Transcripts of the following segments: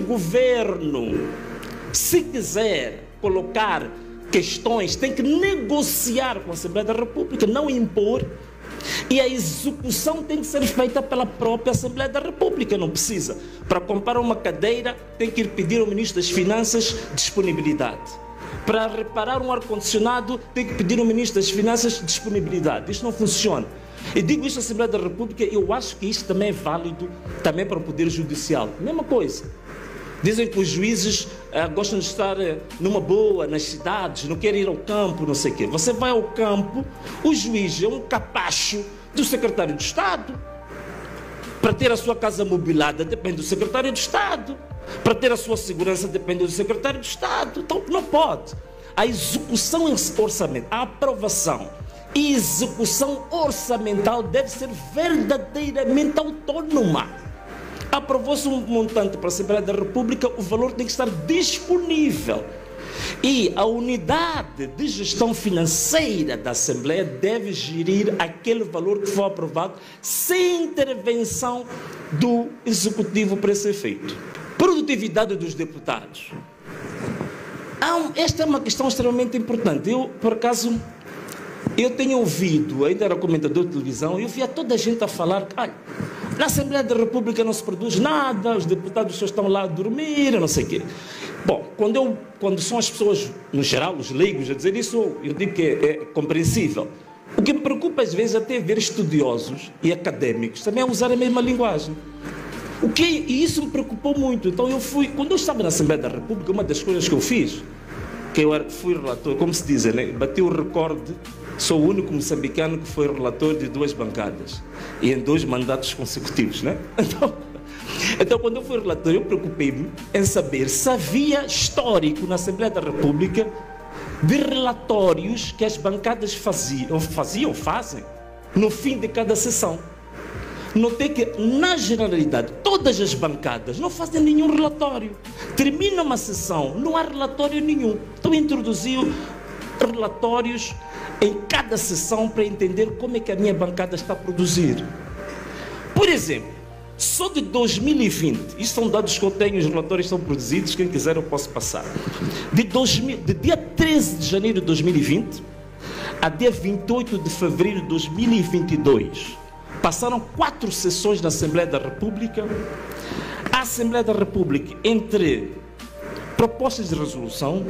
governo, se quiser colocar questões, tem que negociar com a Assembleia da República, não impor. E a execução tem que ser feita pela própria Assembleia da República, não precisa. Para comprar uma cadeira, tem que ir pedir ao Ministro das Finanças disponibilidade. Para reparar um ar-condicionado, tem que pedir ao Ministro das Finanças disponibilidade. Isto não funciona. E digo isto à Assembleia da República, eu acho que isto também é válido também para o Poder Judicial. Mesma coisa. Dizem que os juízes gostam de estar numa boa, nas cidades, não querem ir ao campo, não sei o quê. Você vai ao campo, o juiz é um capacho do secretário de Estado. Para ter a sua casa mobilada depende do secretário de Estado. Para ter a sua segurança depende do secretário de Estado. Então não pode. A execução orçamental, a aprovação e execução orçamental deve ser verdadeiramente autônoma. Aprovou-se um montante para a Assembleia da República, o valor tem que estar disponível. E a unidade de gestão financeira da Assembleia deve gerir aquele valor que foi aprovado sem intervenção do Executivo para esse efeito. Produtividade dos deputados. Esta é uma questão extremamente importante. Eu, por acaso, eu tenho ouvido, ainda era comentador de televisão, eu via toda a gente a falar, na Assembleia da República não se produz nada, os deputados só estão lá a dormir, não sei o quê. Bom, quando são as pessoas, no geral, os leigos, a dizer isso, eu digo que é compreensível. O que me preocupa às vezes é até ver estudiosos e académicos também a usar a mesma linguagem. E isso me preocupou muito. Então quando eu estava na Assembleia da República, uma das coisas que eu fiz, que eu fui relator, como se diz, né? Bati o recorde, sou o único moçambicano que foi relator de 2 bancadas e em 2 mandatos consecutivos, né? Então, quando eu fui relator, eu preocupei-me em saber se havia histórico na Assembleia da República de relatórios que as bancadas fazem no fim de cada sessão. Notei que, na generalidade, todas as bancadas não fazem nenhum relatório. Termina uma sessão, não há relatório nenhum. Então, introduziu relatórios em cada sessão para entender como é que a minha bancada está a produzir. Por exemplo, só de 2020, isto são dados que eu tenho, os relatórios estão produzidos, quem quiser eu posso passar. De dia 13 de janeiro de 2020 a dia 28 de fevereiro de 2022, passaram 4 sessões na Assembleia da República. A Assembleia da República, entre propostas de resolução,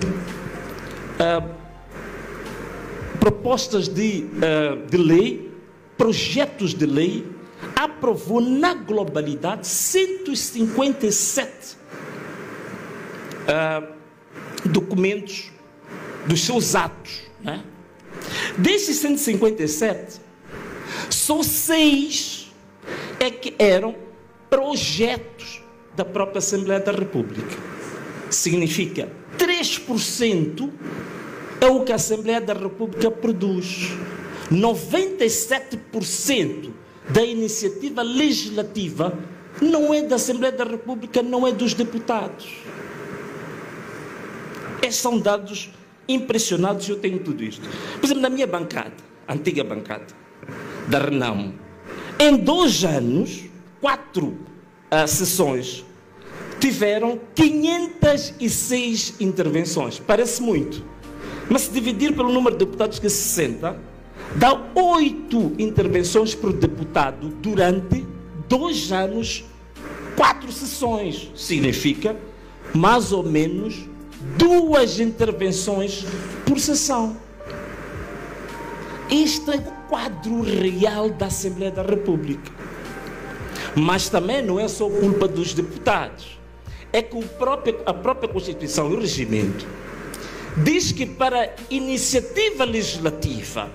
propostas de lei, projetos de lei, aprovou na globalidade 157 documentos dos seus atos, né? Desses 157, só 6 é que eram projetos da própria Assembleia da República. Significa 3% é o que a Assembleia da República produz. 97% da iniciativa legislativa não é da Assembleia da República, não é dos deputados. Esses são dados impressionantes, eu tenho tudo isto. Por exemplo, na minha bancada, antiga bancada da Renamo, em 2 anos, 4 sessões, tiveram 506 intervenções. Parece muito, mas se dividir pelo número de deputados que se senta, dá 8 intervenções por deputado durante 2 anos, 4 sessões. Significa mais ou menos 2 intervenções por sessão. Este é o quadro real da Assembleia da República. Mas também não é só culpa dos deputados. É que a própria Constituição e o regimento diz que para iniciativa legislativa,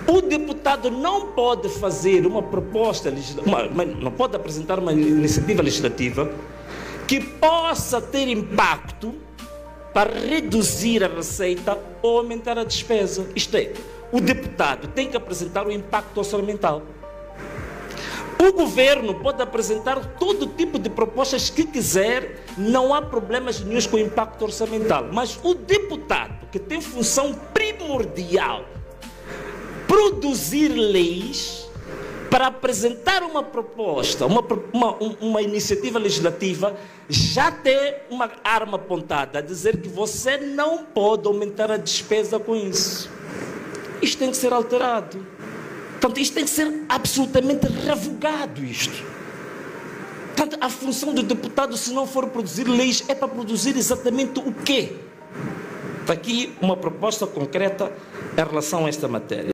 o deputado não pode fazer uma proposta legislativa, não pode apresentar uma iniciativa legislativa que possa ter impacto para reduzir a receita ou aumentar a despesa. Isto é, o deputado tem que apresentar o impacto orçamental. O governo pode apresentar todo tipo de propostas que quiser, não há problemas nenhum com o impacto orçamental. Mas o deputado, que tem função primordial, produzir leis, para apresentar uma proposta, uma iniciativa legislativa, já tem uma arma apontada a dizer que você não pode aumentar a despesa com isso. Isto tem que ser alterado. Portanto, isto tem que ser absolutamente revogado, isto. Portanto, a função do deputado, se não for produzir leis, é para produzir exatamente o quê? Está aqui uma proposta concreta em relação a esta matéria.